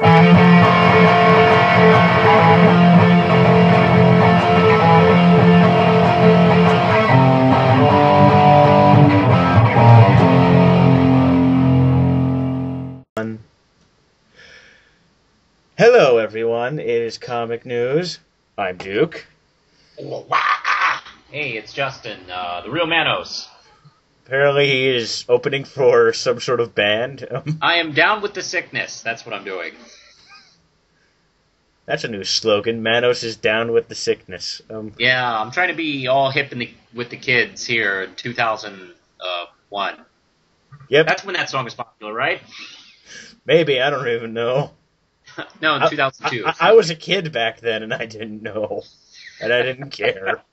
Hello, everyone. It is Comic News. I'm Duke. Hey, it's Justin, the real Manos. Apparently, he is opening for some sort of band. I am down with the sickness. That's what I'm doing. That's a new slogan. Manos is down with the sickness. Yeah, I'm trying to be all hip with the kids here in 2001. Yep. That's when that song was popular, right? Maybe. I don't even know. No, in 2002. I was a kid back then, and I didn't know. And I didn't care.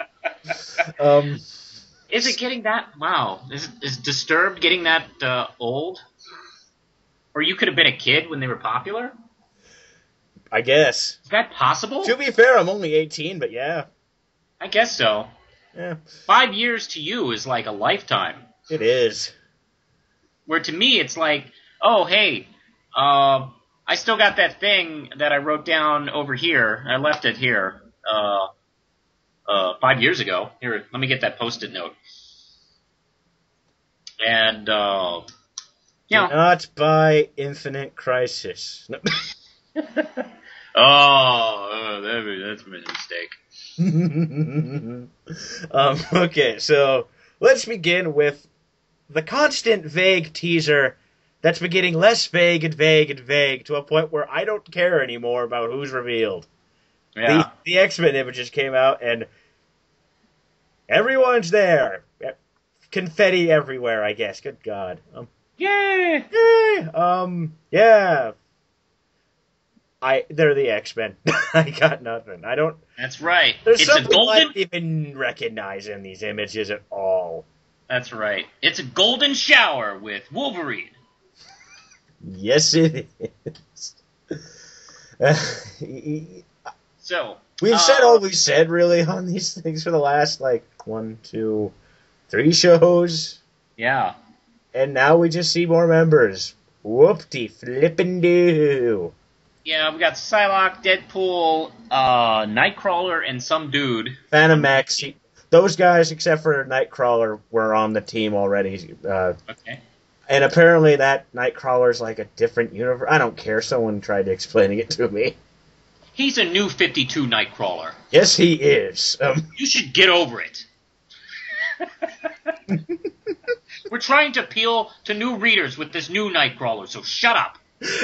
Is it getting that? Wow. Is Disturbed getting that old? Or you could have been a kid when they were popular? I guess. Is that possible? To be fair, I'm only 18, but yeah. I guess so. Yeah. 5 years to you is like a lifetime. It is. Where to me, it's like, oh, hey, I still got that thing that I wrote down over here. I left it here 5 years ago. Here, let me get that Post-it note. And, you know. Not by Infinite Crisis. That's a mistake. Okay, so let's begin with the constant vague teaser that's been getting less vague and vague and vague to a point where I don't care anymore about who's revealed. Yeah. The X-Men images came out, and everyone's there. Confetti everywhere, I guess. Good God. Yay! Yay! Yeah. They're the X-Men. I got nothing. I don't... That's right. There's It's something a golden... I don't even recognize in these images at all. That's right. It's a golden shower with Wolverine. Yes, it is. So... We've said all we said, really, on these things for the last, 1, 2, 3 shows. Yeah. And now we just see more members. Whoop-de-flippin'-doo. Yeah, we got Psylocke, Deadpool, Nightcrawler, and some dude. Phantom X. Those guys, except for Nightcrawler, were on the team already. Okay. And apparently that Nightcrawler's like a different universe. I don't care. Someone tried explaining it to me. He's a new 52 Nightcrawler. Yes, he is. You should get over it. We're trying to appeal to new readers with this new Nightcrawler, so shut up.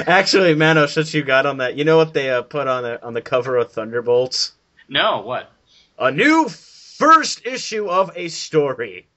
Actually, Manos, since you got on that, you know what they put on the cover of Thunderbolts? No, what? A new first issue of a story.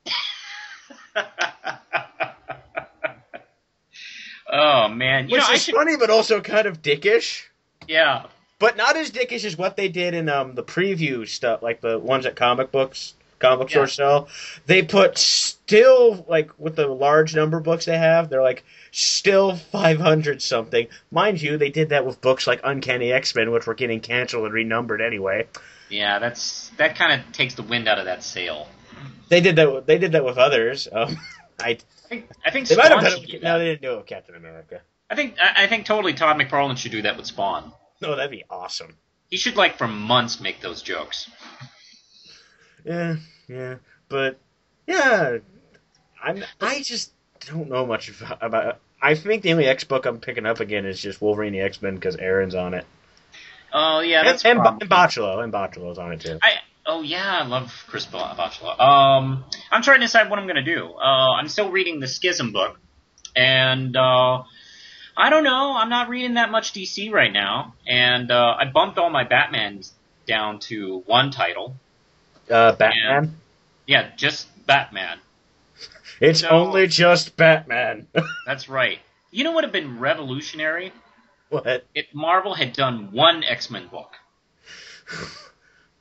Oh, man. Which is funny, but also kind of dickish. Yeah. But not as dickish as what they did in the preview stuff, like the ones at comic store sell. They put still, with the large number books they have, they're still 500 something. Mind you, they did that with books like Uncanny X-Men, which were getting canceled and renumbered anyway. Yeah, that kind of takes the wind out of that sail. They did that with others. I think they might have Spawn done should do it. that. No, they didn't do it with Captain America. I think totally Todd McFarlane should do that with Spawn. No, that'd be awesome. He should for months make those jokes. Yeah, but yeah, I just don't know much about. I think the only X book I'm picking up again is just Wolverine the X-Men because Aaron's on it. Oh yeah, that's and Botchalo's on it too. I love Chris Botchalo. I'm trying to decide what I'm gonna do. I'm still reading the Schism book, and I don't know. I'm not reading that much DC right now, and I bumped all my Batmans down to one title. Batman? And, yeah, just Batman. It's only just Batman. That's right. You know what would have been revolutionary? What? If Marvel had done one X-Men book.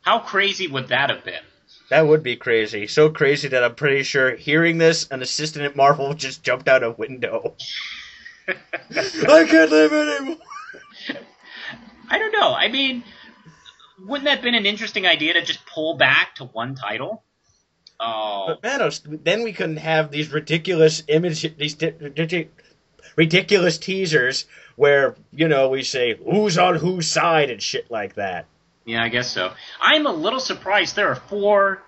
How crazy would that have been? That would be crazy. So crazy that I'm pretty sure hearing this, an assistant at Marvel just jumped out a window. I can't live anymore. I don't know. I mean, wouldn't that have been an interesting idea to just pull back to one title? But Manos, then we couldn't have these ridiculous images, ridiculous teasers where, we say, who's on whose side and shit like that. Yeah, I guess so. I'm a little surprised there are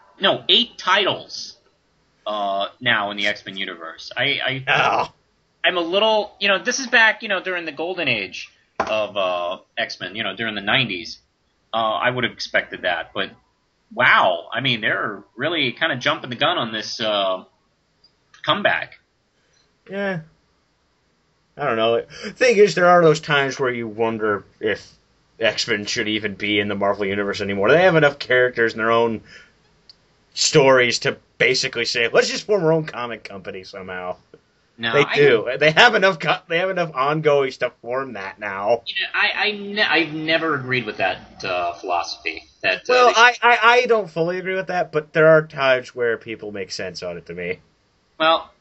8 titles now in the X-Men universe. I'm a little, this is back, during the golden age of X-Men, during the 90s. I would have expected that, but wow, I mean, they're really kind of jumping the gun on this comeback. Yeah. I don't know. The thing is, there are those times where you wonder if X-Men should even be in the Marvel Universe anymore. They have enough characters in their own stories to basically say, let's just form our own comic company somehow. No, they do. They have enough. They have enough ongoing stuff to form that now. I've never agreed with that philosophy. I don't fully agree with that, but there are times where people make sense on it to me. Well,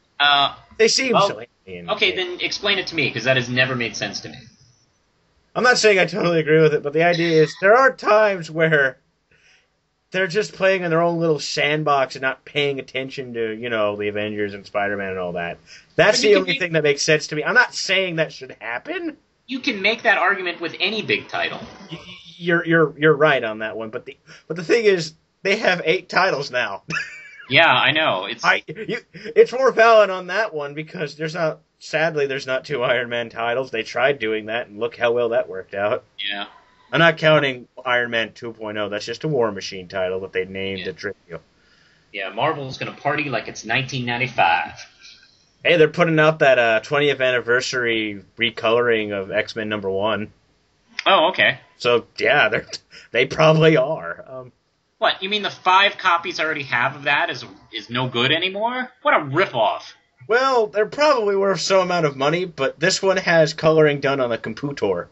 they seem silly. Okay, then explain it to me, because that has never made sense to me. I'm not saying I totally agree with it, but the idea is there are times where they're just playing in their own little sandbox and not paying attention to, the Avengers and Spider-Man and all that. That's the only thing that makes sense to me. I'm not saying that should happen. You can make that argument with any big title. You're right on that one, but the thing is, they have 8 titles now. Yeah, I know. It's more valid on that one because there's not 2 Iron Man titles. They tried doing that, and look how well that worked out. Yeah. I'm not counting Iron Man 2.0. That's just a War Machine title that they named a tribute. Yeah, Marvel's going to party like it's 1995. Hey, they're putting out that 20th anniversary recoloring of X-Men #1. Oh, okay. So, yeah, they probably are. What, you mean the 5 copies I already have of that is no good anymore? What a ripoff. Well, they're probably worth some amount of money, but this one has coloring done on a computer.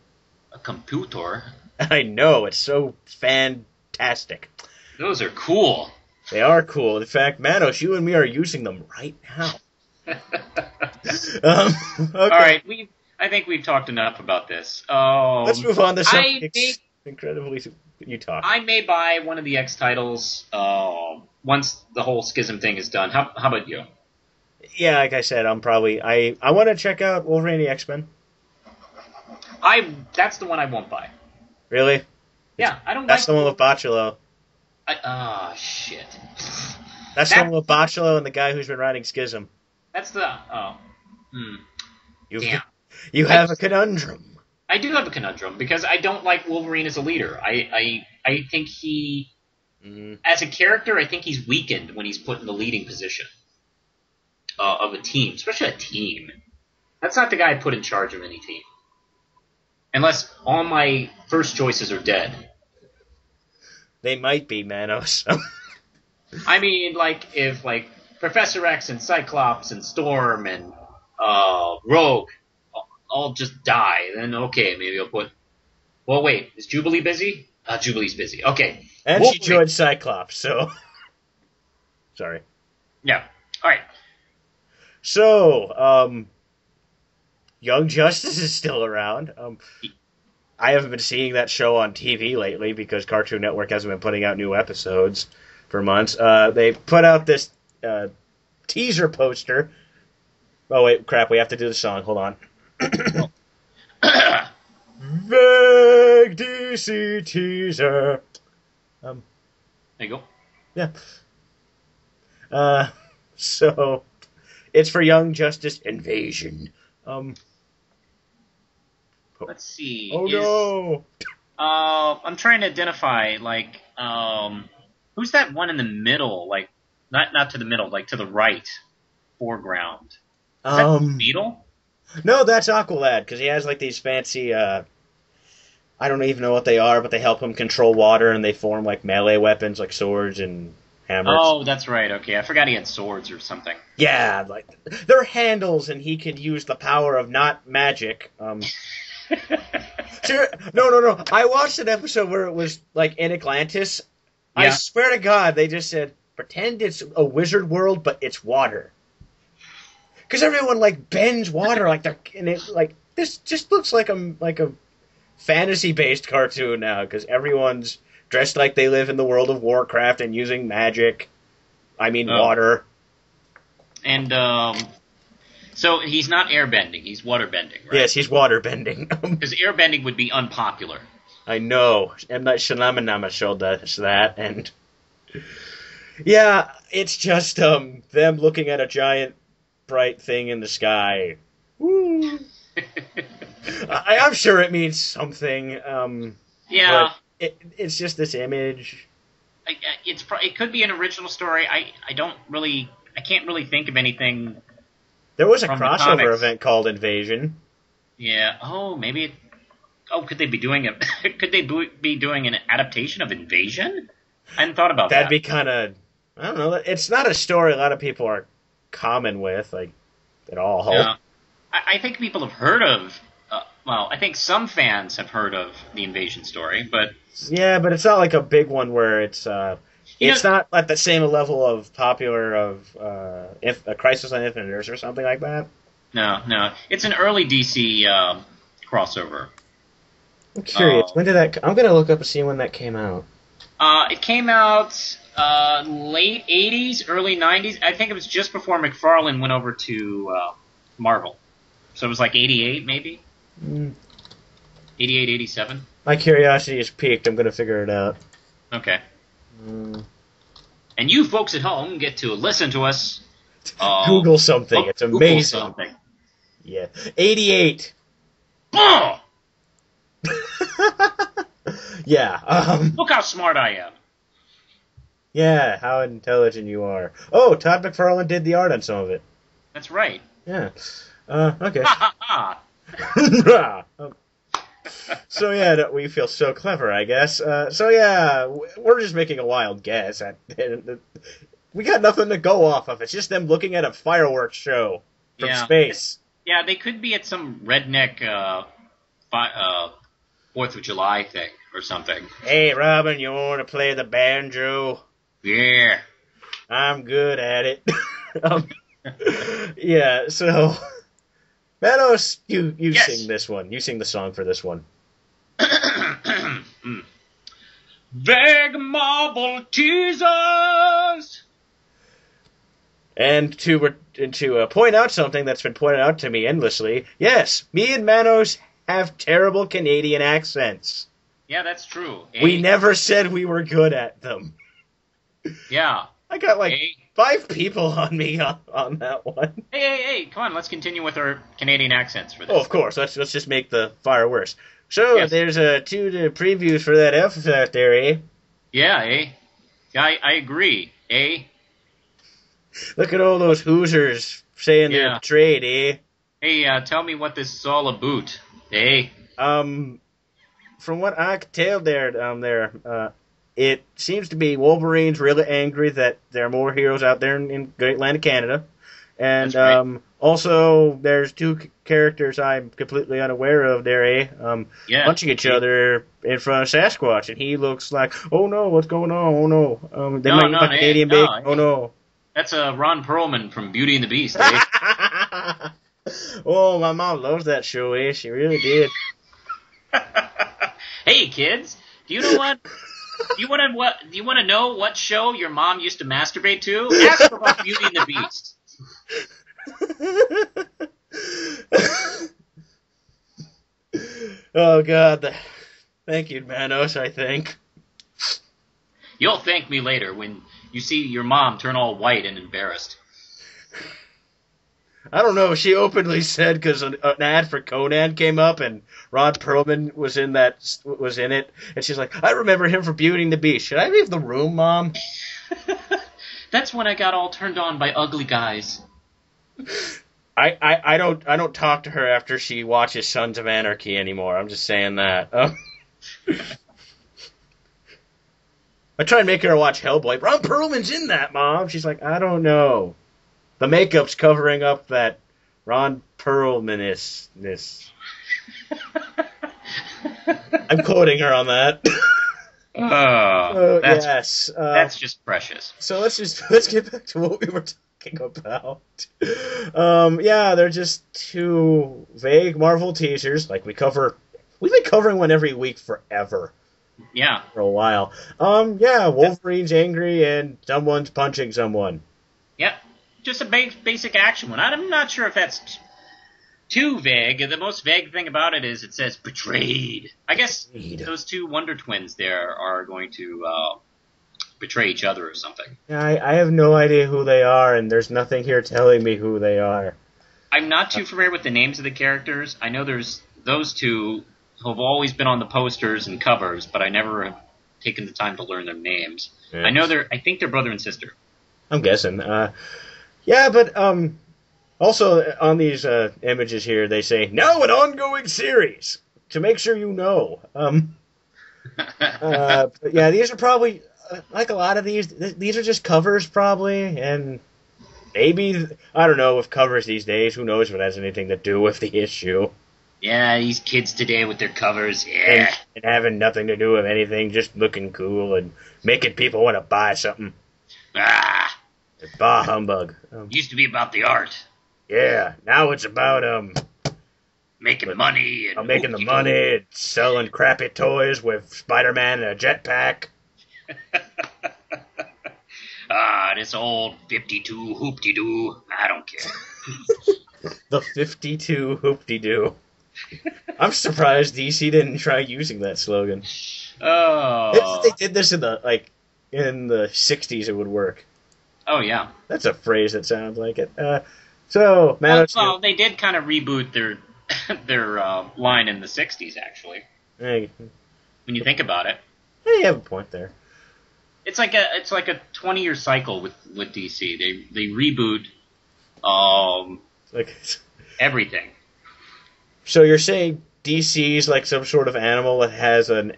A computer? I know, it's so fantastic. Those are cool. They are cool. In fact, Manos, you and me are using them right now. Okay. All right, I think we've talked enough about this. Let's move on to something incredibly... You talk. I may buy one of the X titles once the whole schism thing is done. How about you? Yeah, like I said, I'm probably... I want to check out Wolverine the X-Men. That's the one I won't buy. Really? Yeah, I don't That's the one with Bocciolo. Shit. That's the one with Bocciolo and the guy who's been writing Schism. That's the... Damn. You have a conundrum. I do have a conundrum, because I don't like Wolverine as a leader. I think he... As a character, I think he's weakened when he's put in the leading position of a team, especially a team. That's not the guy I put in charge of any team. Unless all my first choices are dead. They might be, Manos. I mean, if Professor X and Cyclops and Storm and Rogue all just die, then okay, maybe I'll put... Well, wait, is Jubilee busy? Jubilee's busy. Okay. And Wolverine. She joined Cyclops, so... Sorry. Yeah. All right. So, Young Justice is still around. I haven't been seeing that show on TV lately because Cartoon Network hasn't been putting out new episodes for months. They put out this teaser poster. Oh, wait, crap, we have to do the song. Hold on. Big DC teaser. There you go. Yeah. So, it's for Young Justice Invasion. Let's see. Oh no! I'm trying to identify, who's that one in the middle? Not to the middle, to the right, foreground. Is that the Beetle? No, that's Aqualad, because he has, these fancy, I don't even know what they are, but they help him control water, and they form, melee weapons, like swords and hammers. Oh, that's right, okay. I forgot he had swords or something. Yeah, they're handles, and he could use the power of not magic. Sure, no. I watched an episode where it was, in Atlantis. Yeah. I swear to God, they just said, pretend it's a wizard world, but it's water. Because everyone bends water this just looks like a fantasy based cartoon now. Because everyone's dressed like they live in the world of Warcraft and using magic. I mean water. And So he's not airbending, he's waterbending, right? Yes, he's waterbending. Because airbending would be unpopular. I know. M. Night Shyamalan showed us that, and yeah, it's just them looking at a giant bright thing in the sky. Woo. I'm sure it means something. Yeah. But it's just this image. It could be an original story. I can't really think of anything. There was a from the crossover comics. event called Invasion. Yeah. Oh, maybe. Could they be doing Could they be doing an adaptation of Invasion? I hadn't thought about That'd that. be kind of. I don't know. It's not a story a lot of people are common with, like at all. Yeah. I think people have heard of. Well, I think some fans have heard of the Invasion story, but Yeah, but it's not like a big one where it's You it's not at the same level of popular of if a Crisis on Infinite Earths or something like that. no, it's an early DC crossover. I'm curious. When did that? I'm gonna look up and see when that came out. It came out late '80s, early '90s. I think it was just before McFarlane went over to Marvel, so it was like '88, maybe. 88, 87? My curiosity is piqued. I'm going to figure it out. Okay. And you folks at home get to listen to us. Google something. It's Google amazing. something. Yeah. 88. Oh! Yeah. Look how smart I am. Yeah, how intelligent you are. Oh, Todd McFarlane did the art on some of it. That's right. Yeah. Okay. Ha ha ha! So yeah, we feel so clever, I guess. So yeah, we're just making a wild guess. We got nothing to go off of. It's just them looking at a fireworks show from space. Yeah, they could be at some redneck 4th of July thing or something. Hey, Robin, you want to play the banjo? Yeah. I'm good at it. Yeah, so Manos, you Yes. sing this one. You sing the song for this one. Vague marble teasers. And to point out something that's been pointed out to me endlessly, yes, me and Manos have terrible Canadian accents. Yeah, that's true. We never said we were good at them. Yeah. I got like Hey. 5 people on me on that one. Hey, come on, let's continue with our Canadian accents for this. Oh, of course. Let's just make the fire worse. So Yes. there's 2 previews for that F out there, eh? Yeah, I agree, Look at all those Hoosiers saying Yeah. their trade, eh? Hey, tell me what this is all about, From what I could tell there, it seems to be Wolverine's really angry that there are more heroes out there in Great Land of Canada. And That's right. also, there's 2 characters I'm completely unaware of there, eh? Yeah. Punching each other in front of Sasquatch, and he looks like, oh no, what's going on? Oh no. They might have Canadian bacon. Oh no. That's Ron Perlman from Beauty and the Beast, eh? Oh, my mom loves that show, eh? She really did. Hey, kids, do you know what? Do you want to know what show your mom used to masturbate to? Ask her about Beauty and the Beast. Oh, God. Thank you, Manos, I think. You'll thank me later when you see your mom turn all white and embarrassed. I don't know. She openly said because an ad for Conan came up and Ron Perlman was in it, and she's like, "I remember him from Beauty and the Beast. Should I leave the room, Mom?" That's when I got all turned on by ugly guys. I don't talk to her after she watches Sons of Anarchy anymore. I'm just saying that. I try and make her watch Hellboy. Ron Perlman's in that, Mom. She's like, I don't know. The makeup's covering up that Ron Perlman-ness. I'm quoting her on that. Yes. That's just precious. So let's get back to what we were talking about. They're just 2 vague Marvel teasers. Like we've been covering one every week forever. Yeah. For a while. Wolverine's angry and someone's punching someone. Yep. just a basic action one. I'm not sure if that's too vague. The most vague thing about it is it says betrayed. I guess those two Wonder Twins there are going to betray each other or something. I have no idea who they are, and there's nothing here telling me who they are. I'm not too familiar with the names of the characters. I know there's those two who have always been on the posters and covers, but I never have taken the time to learn their names. Yeah. I think they're brother and sister. I'm guessing. Yeah, but also on these images here, they say, now an ongoing series, to make sure you know. But yeah, these are probably, like a lot of these are just covers probably, and maybe, I don't know, with covers these days, who knows if it has anything to do with the issue. Yeah, these kids today with their covers, yeah. And having nothing to do with anything, just looking cool and making people want to buy something. Ah! Bah humbug. Used to be about the art. Yeah, now it's about, making money. And making the money, and selling crappy toys with Spider-Man and a jetpack. This old 52 hoop-de-doo. I don't care. The 52 hoop-de-doo. I'm surprised DC didn't try using that slogan. Oh. If they did this in the 60s, it would work. Oh, yeah. That's a phrase that sounds like it. So, Manos... Well, they did kind of reboot their line in the 60s, actually. Hey. When you think about it. Yeah, you have a point there. It's like a 20-year cycle with DC. They reboot everything. So you're saying DC's like some sort of animal that has an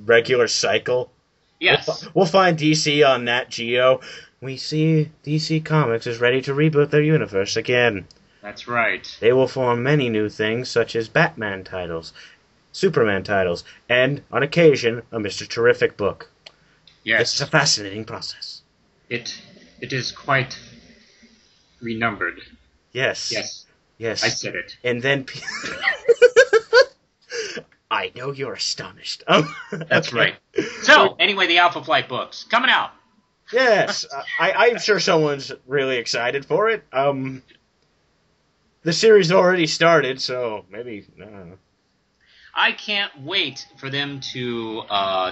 regular cycle? Yes. We'll find DC on Nat Geo. We see DC Comics is ready to reboot their universe again. That's right. They will form many new things, such as Batman titles, Superman titles, and, on occasion, a Mr. Terrific book. Yes. It's a fascinating process. It is quite renumbered. Yes. Yes. Yes. I said it. And then... I know you're astonished. That's right. So, anyway, the Alpha Flight books. Coming out. Yes. I'm sure someone's really excited for it. The series already started, so maybe... I don't know. I can't wait for them to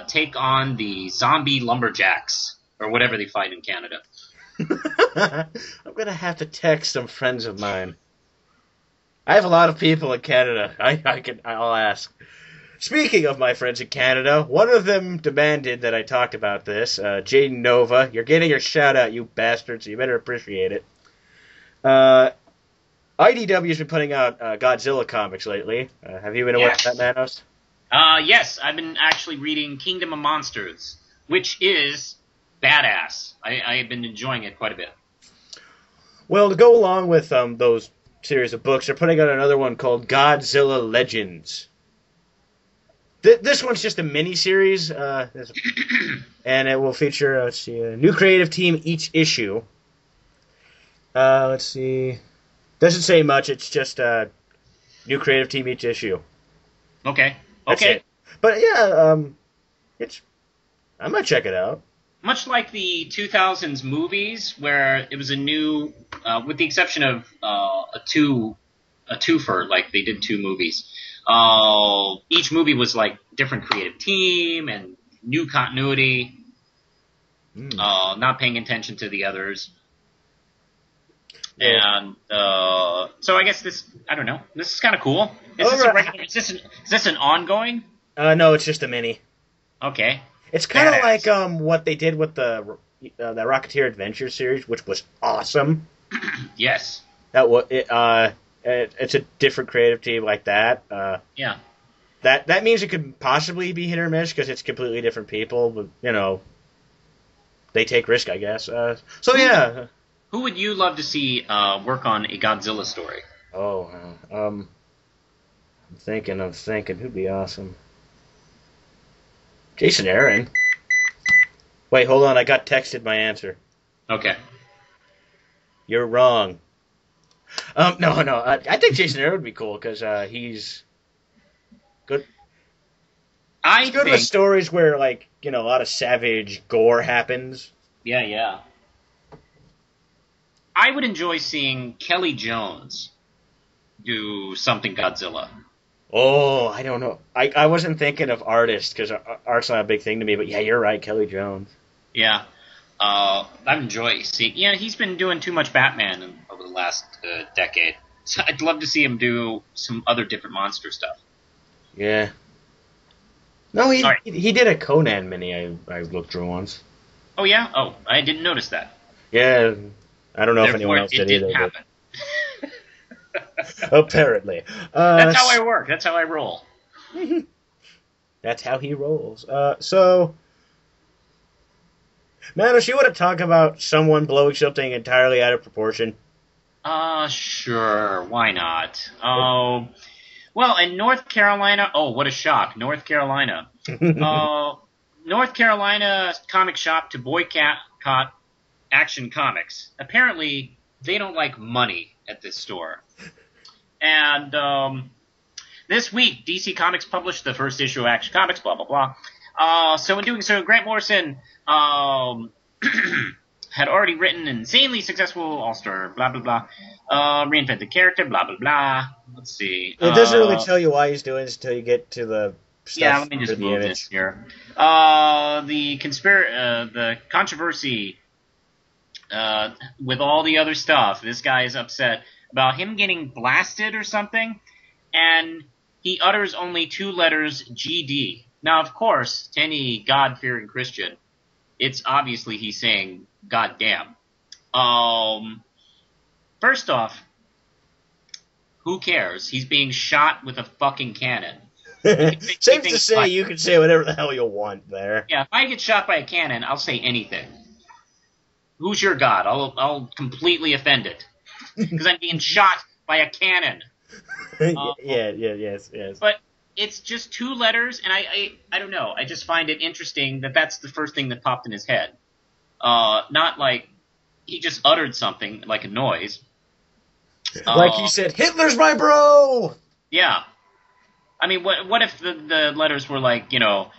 take on the zombie lumberjacks, or whatever they fight in Canada. I'm going to have to text some friends of mine. I have a lot of people in Canada. I'll ask. Speaking of my friends in Canada, one of them demanded that I talk about this. Jaden Nova, you're getting your shout out, you bastards. So you better appreciate it. IDW's been putting out Godzilla comics lately. Have you been aware of that, Manos? Yes, I've been actually reading Kingdom of Monsters, which is badass. I have been enjoying it quite a bit. Well, to go along with those series of books, they're putting out another one called Godzilla Legends. This one's just a mini-series, and it will feature, a new creative team each issue. Let's see... Doesn't say much. It's just a new creative team each issue. Okay. That's it. But yeah, I might check it out. Much like the 2000s movies, where it was a new, with the exception of a twofer, like they did two movies. Each movie was like different creative team and new continuity. Not paying attention to the others. And so I guess this, I don't know, this is kind of cool. Is this an ongoing? No, it's just a mini. Okay. It's kind of like what they did with the Rocketeer Adventure series, which was awesome. Yes. It's a different creative team like that. Yeah. That means it could possibly be hit or miss because it's completely different people, but they take risk, I guess. So yeah. Who would you love to see work on a Godzilla story? Oh, I'm thinking. Who'd be awesome? Jason Aaron. Wait, hold on. I got texted my answer. Okay. You're wrong. No. I think Jason Aaron would be cool because he's good. He's good with stories where, a lot of savage gore happens. Yeah. I would enjoy seeing Kelly Jones do something Godzilla. Oh, I don't know. I wasn't thinking of artists because art's not a big thing to me. But yeah, you're right, Kelly Jones. Yeah. I'd enjoy seeing. Yeah, he's been doing too much Batman over the last decade. So I'd love to see him do some other different monster stuff. Yeah. No, he did a Conan mini. I looked through once. Oh yeah. Oh, I didn't notice that. Yeah, I don't know if Therefore, anyone else did it didn't either. happen. Apparently, That's how I work. That's how I roll. That's how he rolls. So, Manos, you want to talk about someone blowing something entirely out of proportion? Sure. Why not? Oh, well, in North Carolina. Oh, what a shock! North Carolina. North Carolina comic shop to boycott Action Comics. Apparently, they don't like money at this store. And this week, DC Comics published the first issue of Action Comics, blah, blah, blah. So in doing so, Grant Morrison had already written an insanely successful all-star, blah, blah, blah. Reinvent the character, blah, blah, blah. Let's see. It doesn't really tell you why he's doing this until you get to the stuff. Yeah, let me just move this here. The controversy with all the other stuff. This guy is upset about him getting blasted or something, and he utters only 2 letters, GD. Now, of course, to any God-fearing Christian, it's obviously he's saying goddamn. First off, who cares? He's being shot with a fucking cannon. Safe to say, you can say whatever the hell you want there. Yeah, if I get shot by a cannon, I'll say anything. Who's your God? I'll completely offend it. Because I'm being shot by a cannon. Yes. But it's just 2 letters, and I don't know. I just find it interesting that that's the first thing that popped in his head. Not like he just uttered something, like a noise. Like he said, Hitler's my bro! Yeah. I mean, what if the letters were like, HB?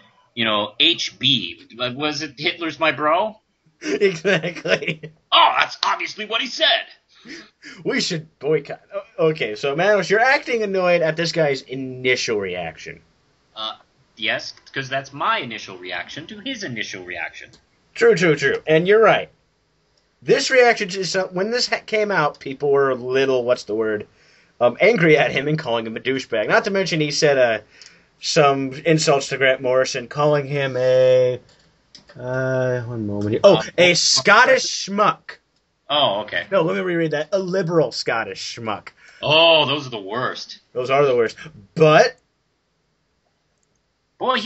Like, was it Hitler's my bro? Exactly. Oh, that's obviously what he said. We should boycott. Okay, so Manos, you're acting annoyed at this guy's initial reaction. Yes, because that's my initial reaction to his initial reaction. True. And you're right. This reaction to when this came out, people were a little, angry at him and calling him a douchebag. Not to mention he said some insults to Grant Morrison, calling him a Scottish schmuck. Oh, okay. No, let me reread that. A liberal Scottish schmuck. Oh, those are the worst. Those are the worst. But boy,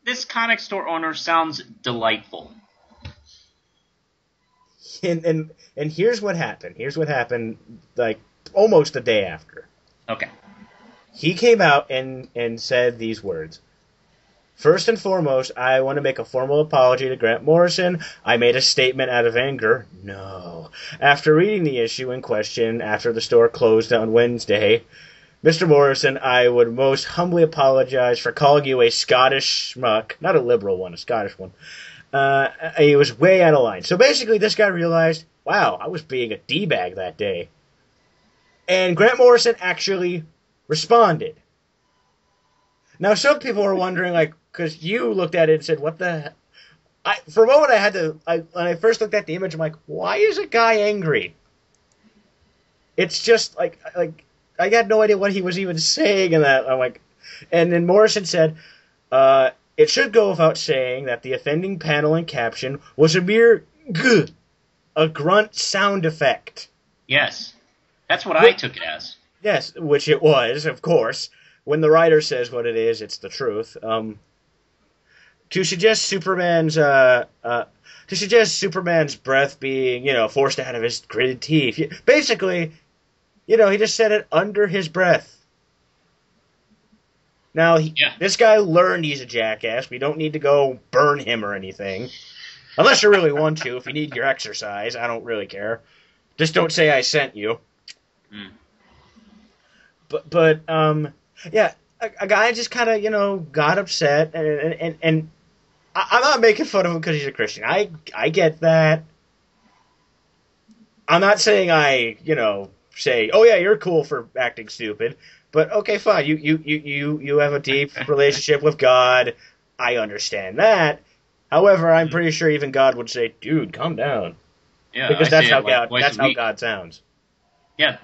this comic store owner sounds delightful. And here's what happened. Here's what happened, like, almost the day after. Okay. He came out and said these words. First and foremost, I want to make a formal apology to Grant Morrison. I made a statement out of anger. No. After reading the issue in question after the store closed on Wednesday, Mr. Morrison, I would most humbly apologize for calling you a Scottish schmuck. Not a liberal one, a Scottish one. He was way out of line. So basically, this guy realized, wow, I was being a D-bag that day. And Grant Morrison actually responded. Now, some people are wondering, like, because you looked at it and said, what the hell? For a moment, when I first looked at the image, I'm like, why is a guy angry? It's just, like I had no idea what he was even saying, and that, I'm like, and then Morrison said, it should go without saying that the offending panel and caption was a mere g, a grunt sound effect. Yes. That's what I took it as. Yes, which it was, of course. When the writer says what it is, it's the truth. To suggest Superman's breath being, forced out of his gritted teeth. Basically, he just said it under his breath. Now, this guy learned he's a jackass. We don't need to go burn him or anything. Unless you really want to. If you need your exercise, I don't really care. Just don't say I sent you. Mm. But yeah, a guy just kind of, got upset, and I'm not making fun of him because he's a Christian. I get that. I'm not saying I, say, oh yeah, you're cool for acting stupid, but okay, fine. You have a deep relationship with God. I understand that. However, I'm pretty sure even God would say, dude, calm down. Yeah, Because I that's say how it like God. twice That's a how week. God sounds. Yeah,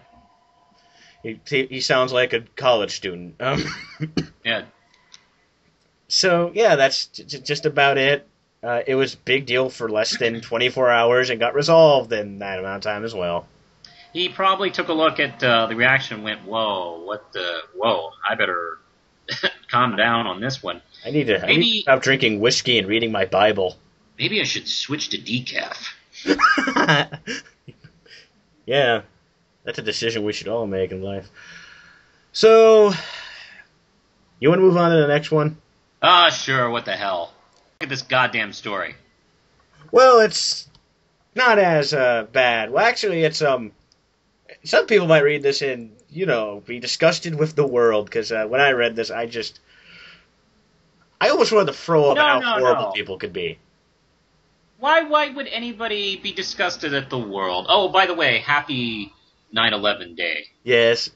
He sounds like a college student. yeah. So yeah, that's just about it. It was a big deal for less than 24 hours and got resolved in that amount of time as well. He probably took a look at the reaction and went, whoa, I better calm down on this one. I need to Maybe stop drinking whiskey and reading my Bible. maybe I should switch to decaf. Yeah, that's a decision we should all make in life. So, you want to move on to the next one? Ah, sure, what the hell. Look at this goddamn story. Well, it's not as bad. Well, actually, it's some people might read this and be disgusted with the world because when I read this, I almost wanted to throw up at how horrible people could be. Why would anybody be disgusted at the world? Oh, by the way, happy 9/11 day. Yes.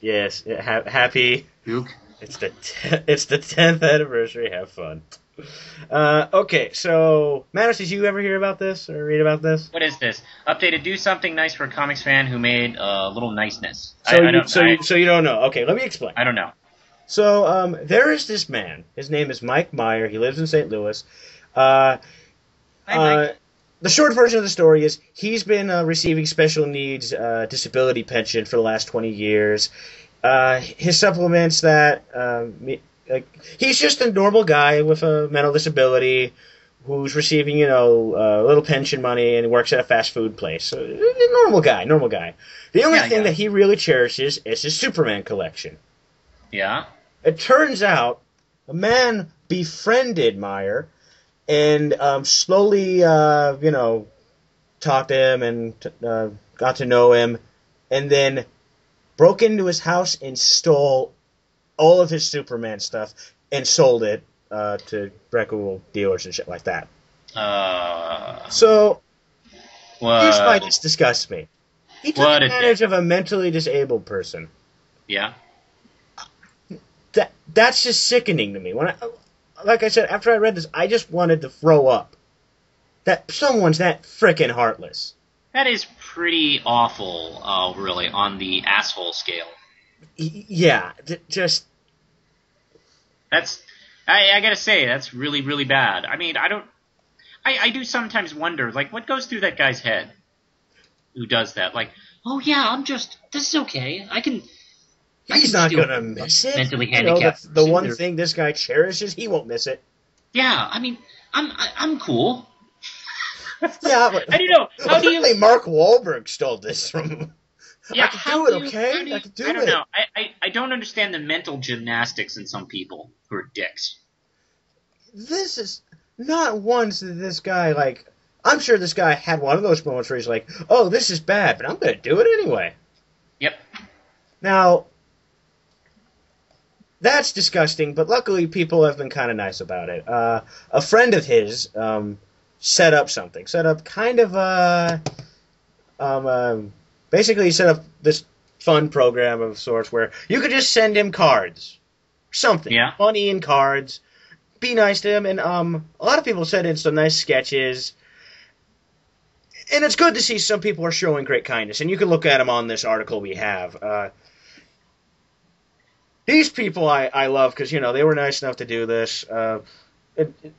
Happy. Duke. It's the 10th anniversary. Have fun. Okay, so Manos, did you ever hear about this or read about this? What is this? Updated, do something nice for a comics fan who made a little niceness. So you don't know. Okay, let me explain. I don't know. So there is this man. His name is Mike Meyer. He lives in St. Louis. Hi, Mike. The short version of the story is he's been receiving special needs disability pension for the last 20 years. His supplements that he's just a normal guy with a mental disability who's receiving a little pension money and works at a fast food place. So, a normal guy. The only thing that he really cherishes is his Superman collection. Yeah. It turns out a man befriended Meyer and slowly, talked to him and got to know him, and then broke into his house and stole all of his Superman stuff and sold it to reputable dealers and shit like that. So, here's why this disgusts me. He took advantage of a mentally disabled person. Yeah. That's just sickening to me. Like I said, after I read this, I just wanted to throw up. That someone's that frickin' heartless. That is pretty awful, really, on the asshole scale. Yeah, just... That's... I gotta say, that's really, really bad. I mean, I do sometimes wonder, like, what goes through that guy's head who does that? Like, oh yeah, this is okay. He's not gonna miss it. Mentally handicapped. The one thing this guy cherishes, he won't miss it. Yeah, I mean, I'm cool. Yeah, but I don't know. How do you? Mark Wahlberg stole this from him. Yeah, I can do it, okay? I can do it. I don't know. I don't understand the mental gymnastics in some people who are dicks. This is not once that this guy, like... I'm sure this guy had one of those moments where he's like, oh, this is bad, but I'm going to do it anyway. Yep. Now... That's disgusting, but luckily people have been kind of nice about it. A friend of his set up kind of basically he set up this fun program of sorts where you could just send him cards. Something. Yeah. Money and cards. Be nice to him, and a lot of people sent in some nice sketches. And it's good to see some people are showing great kindness, and you can look at them on this article we have. These people I love because, they were nice enough to do this,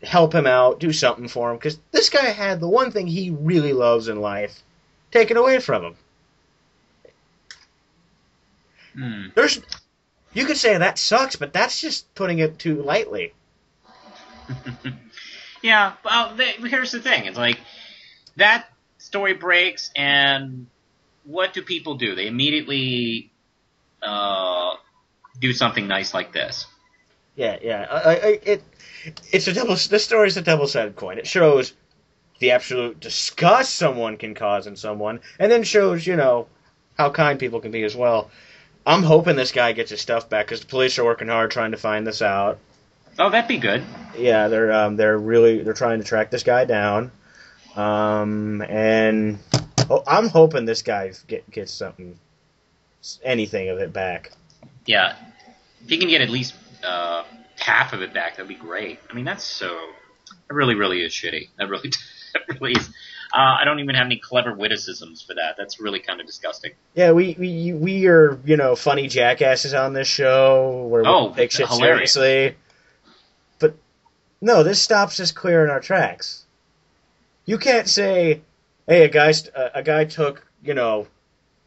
help him out, do something for him, because this guy had the one thing he really loves in life taken away from him. You could say that sucks, but that's just putting it too lightly. Yeah, well, here's the thing. It's like, that story breaks, and what do people do? They immediately... do something nice like this. Yeah. This story's a double-sided coin. It shows the absolute disgust someone can cause in someone, and then shows, how kind people can be as well. I'm hoping this guy gets his stuff back, because the police are working hard trying to find this out. Oh, that'd be good. Yeah, they're trying to track this guy down. And I'm hoping this guy gets something, anything of it back. Yeah, if he can get at least half of it back, that'd be great. I mean, that's so. That really, really is shitty. That really, that really is. I don't even have any clever witticisms for that. That's really kind of disgusting. Yeah, we are funny jackasses on this show where we take shit hilarious. seriously. But no, this stops us clear in our tracks. You can't say, "Hey, a guy took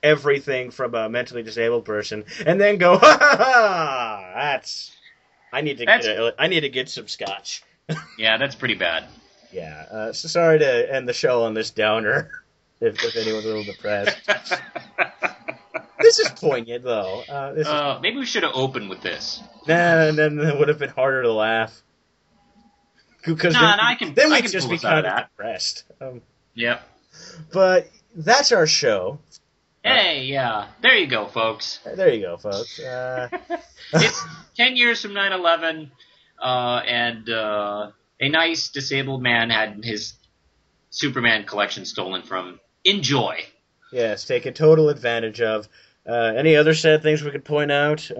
everything from a mentally disabled person," and then go, "Ha ha ha!" I need to get some scotch. Yeah, that's pretty bad. Yeah, so sorry to end the show on this downer, if anyone's a little depressed. This is poignant, though. Maybe we should have opened with this. Nah, and then it would have been harder to laugh. Because then we'd just be kind of depressed. Yep. But that's our show. Hey, yeah. There you go, folks. There you go, folks. It's 10 years from 9/11, and a nice disabled man had his Superman collection stolen from. Enjoy. Yes, taken total advantage of. Any other sad things we could point out?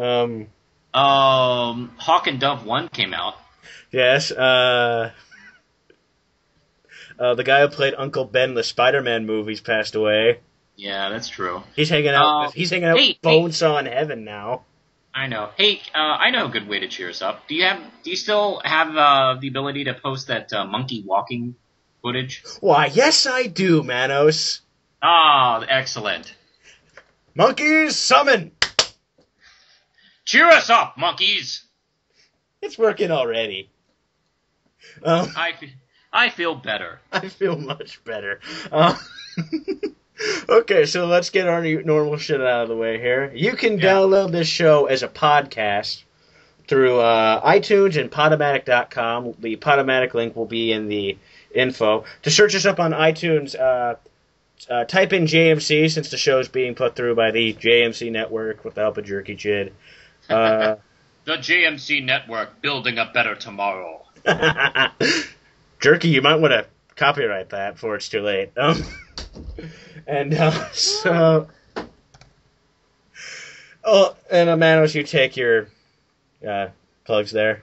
Hawk and Dove 1 came out. Yes, the guy who played Uncle Ben in the Spider-Man movies passed away. Yeah, that's true. He's hanging out with Bonesaw in heaven now. I know. Hey, I know a good way to cheer us up. Do you still have the ability to post that monkey walking footage? Why, yes I do, Manos. Ah, excellent. Monkeys, summon! Cheer us up, monkeys! It's working already. I feel better. I feel much better. Okay, so let's get our normal shit out of the way here. You can download this show as a podcast through iTunes and Podomatic.com. The Podomatic link will be in the info. To search us up on iTunes, type in JMC, since the show's being put through by the JMC Network with the help of Jerky Chid. The JMC Network, building a better tomorrow. Jerky, you might want to copyright that before it's too late. And Manos, you take your plugs there.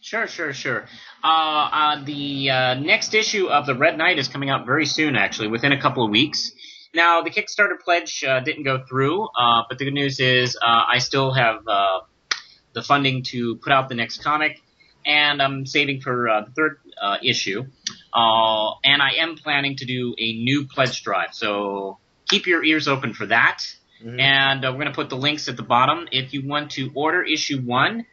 Sure. The next issue of the Red Knight is coming out very soon, actually, within a couple of weeks. Now, the Kickstarter pledge didn't go through, but the good news is I still have the funding to put out the next comic, and I'm saving for the third issue. And I am planning to do a new pledge drive, so keep your ears open for that. Mm-hmm. And we're going to put the links at the bottom. If you want to order issue 1,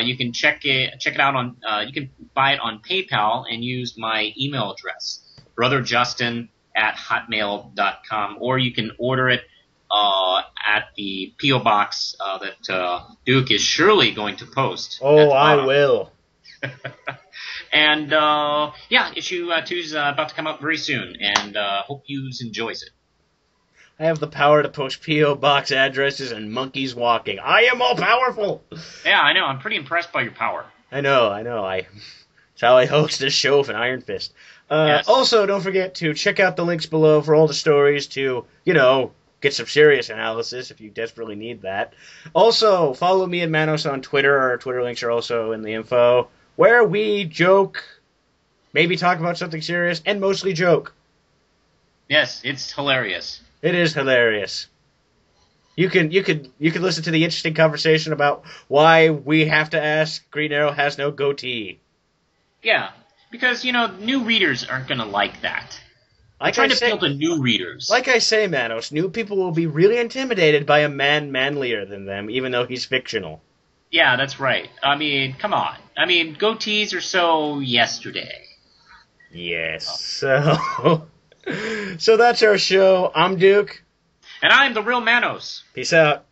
you can check it out on. You can buy it on PayPal and use my email address, brotherjustin@hotmail.com, or you can order it at the P.O. box that Duke is surely going to post. Oh, I will. And issue 2 is about to come out very soon, and hope you enjoys it. I have the power to post P.O. box addresses and monkeys walking. I am all powerful. Yeah, I know. I'm pretty impressed by your power. I know. It's how I host this show with an iron fist. Yes. Also, don't forget to check out the links below for all the stories to, get some serious analysis if you desperately need that. Also, follow me and Manos on Twitter. Our Twitter links are also in the info, where we joke, maybe talk about something serious, and mostly joke. Yes, it's hilarious. It is hilarious. You can listen to the interesting conversation about why we have to ask Green Arrow has no goatee. Yeah, because, new readers aren't going to like that. I'm trying to appeal to new readers. Like I say, Manos, new people will be really intimidated by a man manlier than them, even though he's fictional. Yeah, that's right. I mean, come on. I mean, goatees are so yesterday. Yes. So that's our show. I'm Duke. And I'm the real Manos. Peace out.